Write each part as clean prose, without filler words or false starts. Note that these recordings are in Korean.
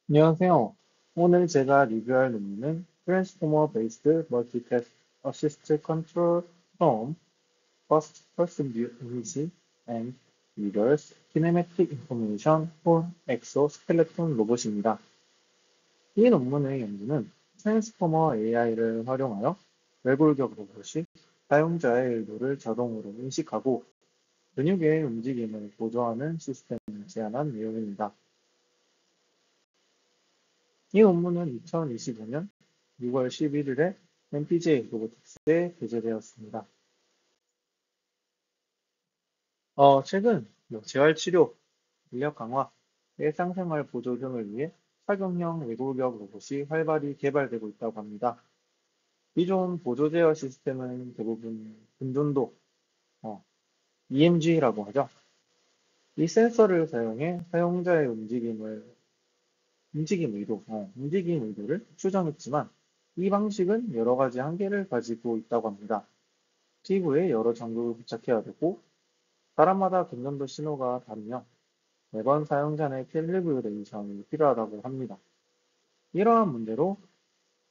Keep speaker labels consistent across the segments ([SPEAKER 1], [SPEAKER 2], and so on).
[SPEAKER 1] 안녕하세요. 오늘 제가 리뷰할 논문은 Transformer Based Multitask Assist Control from First Person View Image and Readers Kinematic Information for Exoskeleton 로봇입니다. 이 논문의 연구는 트랜스포머 AI를 활용하여 외골격 로봇이 사용자의 의도를 자동으로 인식하고 근육의 움직임을 보조하는 시스템을 제안한 내용입니다. 이 논문은 2025년 6월 11일에 MPJ 로보틱스에 게재되었습니다. 최근 재활치료, 인력 강화, 일상생활 보조 등을 위해 착용형 외골격 로봇이 활발히 개발되고 있다고 합니다. 기존 보조 제어 시스템은 대부분 분전도, EMG라고 하죠. 이 센서를 사용해 사용자의 움직임 의도를 추정했지만 이 방식은 여러 가지 한계를 가지고 있다고 합니다. 피부에 여러 장구를 부착해야 되고 사람마다 근전도 신호가 다르며 매번 사용자 의 캘리브레이션이 필요하다고 합니다. 이러한 문제로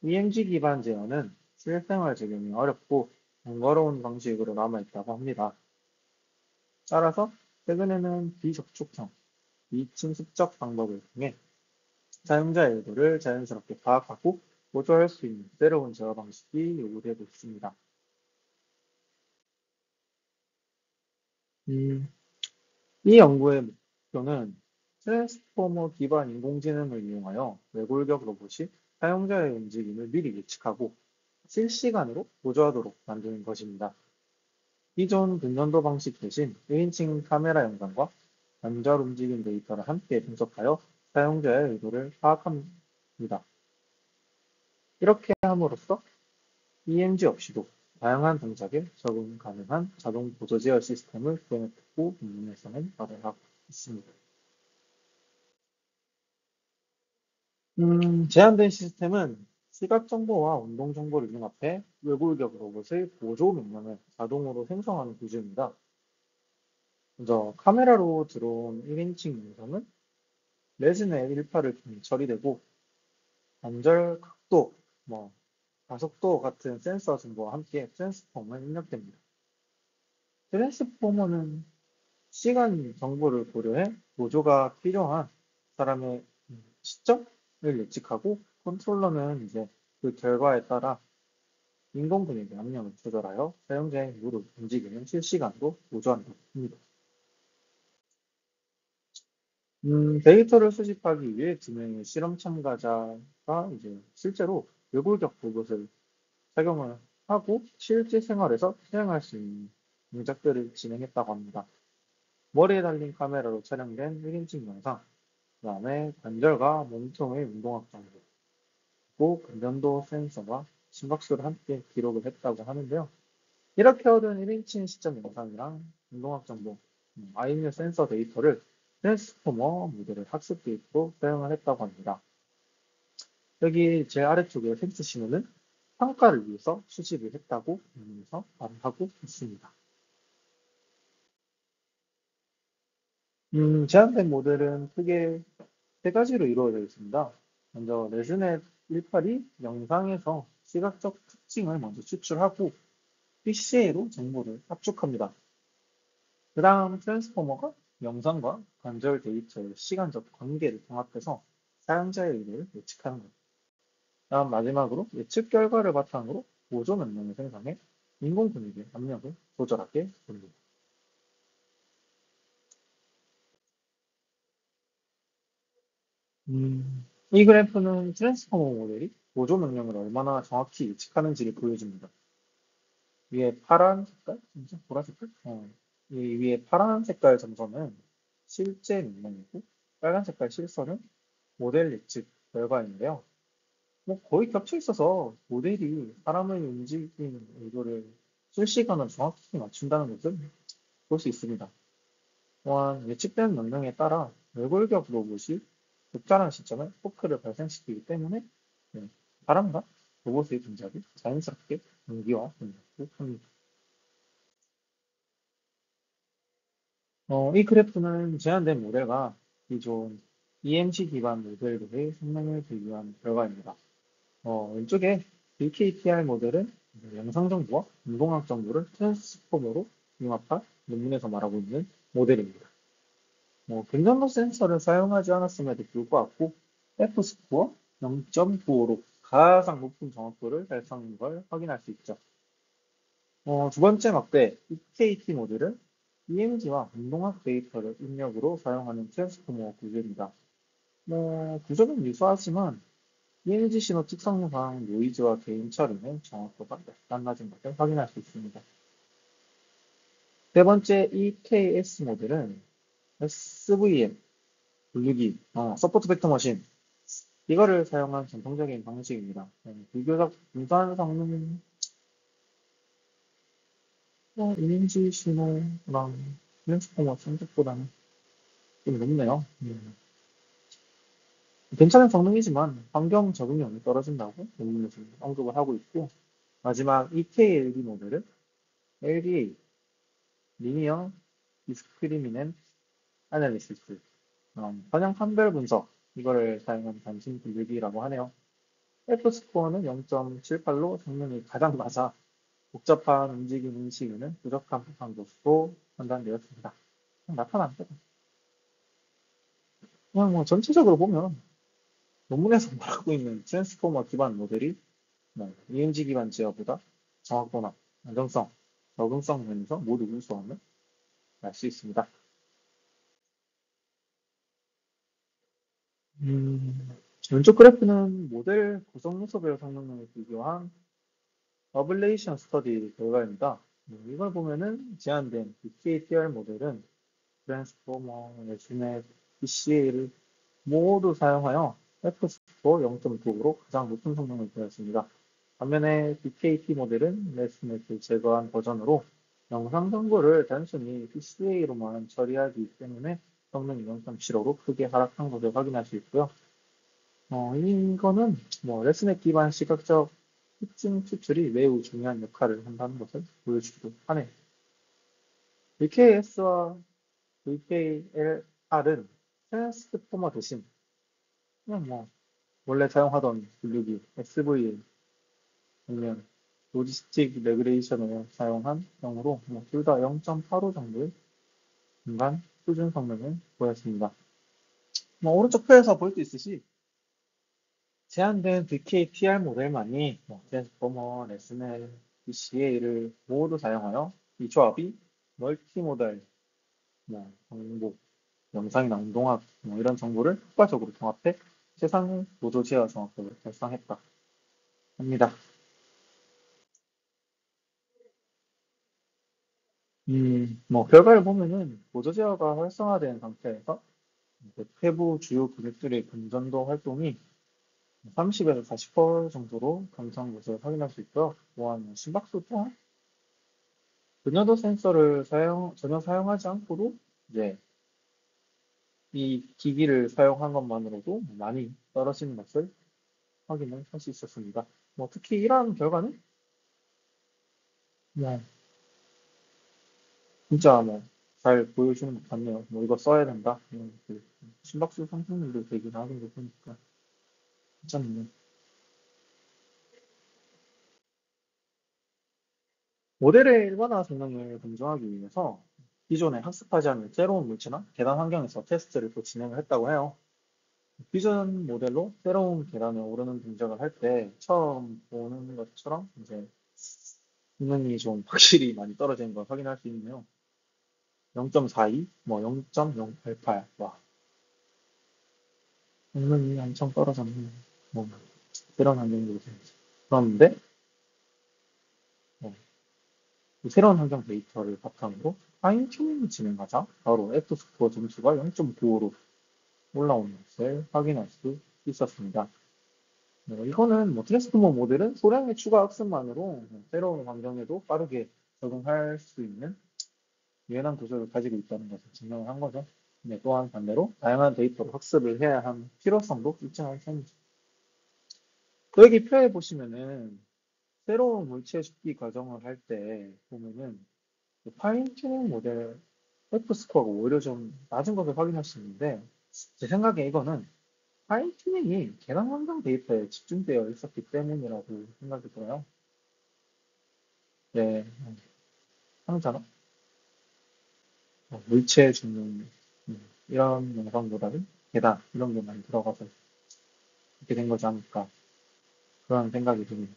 [SPEAKER 1] EMG 기반 제어는 실생활 적용이 어렵고 번거로운 방식으로 남아있다고 합니다. 따라서 최근에는 비접촉형, 비침습적 방법을 통해 사용자의 의도를 자연스럽게 파악하고 보조할 수 있는 새로운 제어 방식이 요구되고 있습니다. 음, 이 연구의 목표는 트랜스포머 기반 인공지능을 이용하여 외골격 로봇이 사용자의 움직임을 미리 예측하고 실시간으로 보조하도록 만드는 것입니다. 기존 근전도 방식 대신 1인칭 카메라 영상과 관절 움직임 데이터를 함께 분석하여 사용자의 의도를 파악합니다. 이렇게 함으로써 EMG 없이도 다양한 동작에 적응 가능한 자동 보조 제어 시스템을 구현했다고 논문에서는 말을 하고 있습니다. 제한된 시스템은 시각 정보와 운동 정보를 융합해 외골격 로봇의 보조 명령을 자동으로 생성하는 구조입니다. 먼저 카메라로 들어온 1인칭 영상은 레진의 1파를 통해 처리되고 관절 각도, 가속도 같은 센서 정보와 함께 트랜스포머에 입력됩니다. 트랜스포머는 시간 정보를 고려해 보조가 필요한 사람의 시점을 예측하고 컨트롤러는 이제 그 결과에 따라 인공 근육의 압력을 조절하여 사용자의 무릎 움직임을 실시간으로 보조한다고 합니다. 데이터를 수집하기 위해 두 명의 실험 참가자가 이제 실제로 외골격 로봇을 착용을 하고 실제 생활에서 사용할 수 있는 동작들을 진행했다고 합니다. 머리에 달린 카메라로 촬영된 1인칭 영상, 그 다음에 관절과 몸통의 운동학 정보, 그리고 근전도 센서와 심박수를 함께 기록을 했다고 하는데요. 이렇게 얻은 1인칭 시점 영상이랑 운동학 정보, 아이뮤 센서 데이터를 트랜스포머 모델의 학습 데이터로 사용을 했다고 합니다. 여기 제 아래쪽에 텍스트 신호는 평가를 위해서 수집을 했다고 면에서 말을 하고 있습니다. 제한된 모델은 크게 세 가지로 이루어져 있습니다. 먼저 레즈넷 18이 영상에서 시각적 특징을 먼저 추출하고 PCA로 정보를 압축합니다. 그 다음 트랜스포머가 영상과 관절 데이터의 시간적 관계를 통합해서 사용자의 의도를 예측하는 것. 다음 마지막으로 예측 결과를 바탕으로 보조 명령을 생성해 인공 근육의 압력을 조절하게 됩니다. 이 그래프는 트랜스포머 모델이 보조 명령을 얼마나 정확히 예측하는지를 보여줍니다. 위에 파란 색깔, 진짜 보라 색깔? 이 위에 파란 색깔 점선은 실제 명령이고 빨간 색깔 실선은 모델 예측 결과인데요. 뭐 거의 겹쳐 있어서 모델이 사람의 움직임 의도를 실시간으로 정확히 맞춘다는 것을 볼 수 있습니다. 또한 예측된 명령에 따라 외골격 로봇이 적절한 시점에 포크를 발생시키기 때문에 네, 사람과 로봇의 동작이 자연스럽게 연기화된다고 합니다. 이 그래프는 제한된 모델과 기존 EMC 기반 모델들의 성능을 비교한 결과입니다. 왼쪽에 BKTR 모델은 영상 정보와 인공학 정보를 트랜스포머로 융합한 논문에서 말하고 있는 모델입니다. 근전도 센서를 사용하지 않았음에도 불구하고 F스코어 0.95로 가장 높은 정확도를 달성한 걸 확인할 수 있죠. 두 번째 막대 EKT 모델은 EMG와 운동학 데이터를 입력으로 사용하는 트랜스포머 구조입니다. 구조는 유사하지만 EMG 신호 특성상 노이즈와 개인 처리는 정확도가 약간 낮은 것을 확인할 수 있습니다. 세 번째 EKS 모델은 SVM, 분류기, 서포트 벡터 머신, 이거를 사용한 전통적인 방식입니다. 비교적 유사한 성능은 EMG 신호랑 트랜스포머 성적보다는 좀 높네요. 괜찮은 성능이지만 환경 적응력이 떨어진다고 논문에서 언급을 하고 있고, 마지막 EKLD 모델은 LDA, 리니어 디스크리미넨트 애널리시스, 선형 판별 분석, 이거를 사용한 단순 분류기라고 하네요. F스코어는 0.78로 성능이 가장 낮아 복잡한 움직임 인식에는 부족한 부상 것으로 판단되었습니다. 나타납니다. 그냥 전체적으로 보면 논문에서 말하고 있는 트랜스포머 기반 모델이 EMG 기반 제어보다 정확도나 안정성, 적응성 면에서 모두 우수함을 알 수 있습니다. 왼쪽 그래프는 모델 구성 요소별 성능을 비교한 어블레이션 스터디 결과입니다. 이걸 보면은 제한된 BKTR 모델은 트랜스포머, 내신의 PCA를 모두 사용하여 F스코어 0.9로 가장 높은 성능을 보였습니다. 반면에 BKT 모델은 레스넷을 제거한 버전으로 영상 정보를 단순히 PCA로만 처리하기 때문에 성능이 0.75로 크게 하락한 것을 확인할 수 있고요. 이거는 레스넷 기반 시각적 특징 추출이 매우 중요한 역할을 한다는 것을 보여주기도 하네요. VKS와 VKLR은 트랜스포머 대신 그냥 원래 사용하던 분류기 SVL 아니면 로지스틱 레그레이션을 사용한 경우로 둘 다 0.85 정도의 중간 수준 성능을 보였습니다. 오른쪽 표에서 볼 수 있듯이 제한된 BKTR 모델만이 트랜스포머, 레스넬, BCA를 모두 사용하여 이 조합이 멀티모델, 정보, 영상이나 운동학 이런 정보를 효과적으로 통합해 세상 노조 제어 정확도를 달성했다 합니다. 결과를 보면은 보조 제어가 활성화된 상태에서 폐부 주요 근육들의 근전도 활동이 30에서 40% 정도로 감소한 것을 확인할 수 있고요. 또한 심박수 또한 근여도 센서를 전혀 사용하지 않고도 이제 이 기기를 사용한 것만으로도 많이 떨어지는 것을 확인을 할 수 있었습니다. 특히 이러한 결과는 뭐 진짜 잘 보여주는 것 같네요. 이거 써야 된다. 그 심박수 상승률도 되긴 하는 거 보니까 괜찮네요. 모델의 일반화 성능을 검증하기 위해서 기존에 학습하지 않은 새로운 물체나 계단 환경에서 테스트를 또 진행을 했다고 해요. 기존 모델로 새로운 계단에 오르는 동작을 할 때 처음 보는 것처럼 이제 성능이 좀 확실히 많이 떨어지는 걸 확인할 수 있네요. 0.42, 0.088, 와, 성능이 엄청 떨어졌네요. 새로운 환경으로 그런데 어, 이 새로운 환경 데이터를 바탕으로 파인 튜닝을 진행하자 바로 F스코어 점수가 0.95로 올라오는 것을 확인할 수 있었습니다. 이거는 트랜스포머 모델은 소량의 추가 학습만으로 새로운 환경에도 빠르게 적응할 수 있는 유연한 구조를 가지고 있다는 것을 증명을 한 거죠. 또한 반대로 다양한 데이터로 학습을 해야 하는 필요성도 입증한 셈이죠. 또 여기 표에 보시면은 새로운 물체 줍기 과정을 할 때 보면은 파인 튜닝 모델 F 스코어가 오히려 좀 낮은 것을 확인할 수 있는데 제 생각에 이거는 파인튜닝이 계산 환경 데이터에 집중되어 있었기 때문이라고 생각이 들어요. 네, 항상 물체 주는 이런 영상보다는 계단 이런 게 많이 들어가서 이렇게 된 거지 않을까 그런 생각이 듭니다.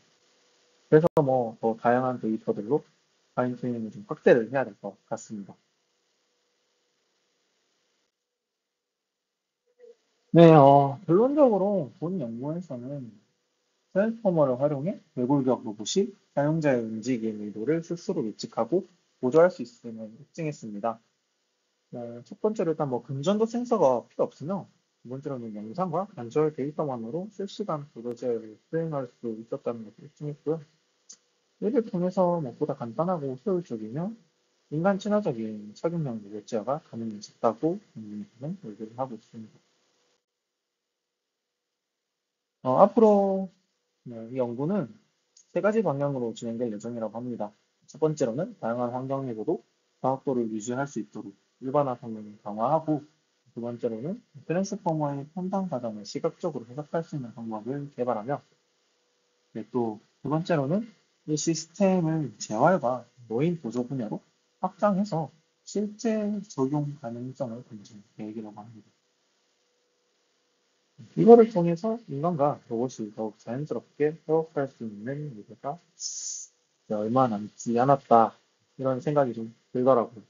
[SPEAKER 1] 그래서 뭐 더 다양한 데이터들로 파인튜닝을 좀 확대를 해야 될 것 같습니다. 네, 결론적으로 본 연구에서는 트랜스포머를 활용해 외골격 로봇이 사용자의 움직임 의도를 스스로 예측하고 보조할 수 있음을 입증했습니다. 첫 번째로 일단 뭐 금전도 센서가 필요 없으며 두 번째로는 영상과 관절 데이터만으로 실시간 도제를 수행할 수 있었다는 것을 입증했고요. 이를 통해서 무엇보다 간단하고 효율적이며 인간 친화적인 착용형 로봇 제어가 가능해졌다고 연구는 얘기를 하고 있습니다. 앞으로 이 연구는 세 가지 방향으로 진행될 예정이라고 합니다. 첫 번째로는 다양한 환경에서도 정확도를 유지할 수 있도록 일반화 성능을 강화하고 두 번째로는 트랜스포머의 판단 과정을 시각적으로 해석할 수 있는 방법을 개발하며 또 두 번째로는 이 시스템을 재활과 노인 보조 분야로 확장해서 실제 적용 가능성을 검증 계획이라고 합니다. 이거를 통해서 인간과 로봇이 더욱 자연스럽게 협업할 수 있는 미래가 얼마 남지 않았다. 이런 생각이 좀 들더라고요.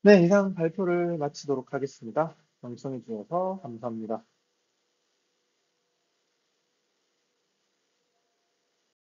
[SPEAKER 1] 네, 이상 발표를 마치도록 하겠습니다. 경청해 주셔서 감사합니다.